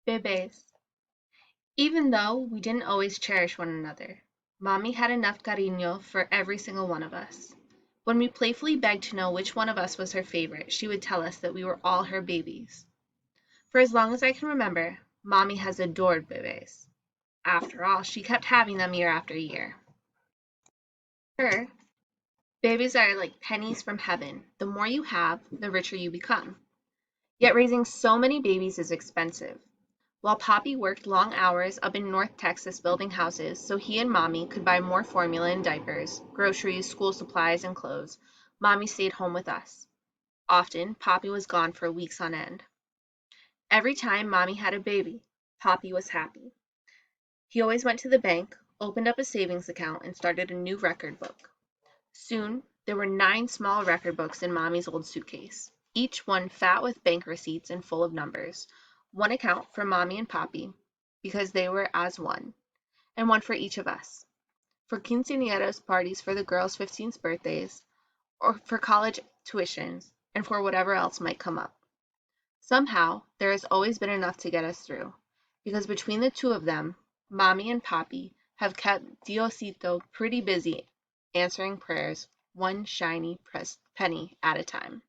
Bebes. Even though we didn't always cherish one another, Mommy had enough cariño for every single one of us. When we playfully begged to know which one of us was her favorite, she would tell us that we were all her babies. For as long as I can remember, Mommy has adored Bebes. After all, she kept having them year after year. Her babies are like pennies from heaven. The more you have, the richer you become. Yet raising so many babies is expensive. While Poppy worked long hours up in North Texas building houses so he and Mommy could buy more formula and diapers, groceries, school supplies, and clothes, Mommy stayed home with us. Often, Poppy was gone for weeks on end. Every time Mommy had a baby, Poppy was happy. He always went to the bank, opened up a savings account, and started a new record book. Soon, there were 9 small record books in Mommy's old suitcase, each one fat with bank receipts and full of numbers. One account for Mommy and Poppy, because they were as one, and one for each of us. For quinceañeras, parties for the girls' 15th birthdays, or for college tuitions, and for whatever else might come up. Somehow, there has always been enough to get us through, because between the two of them, Mommy and Poppy have kept Diosito pretty busy answering prayers, one shiny penny at a time.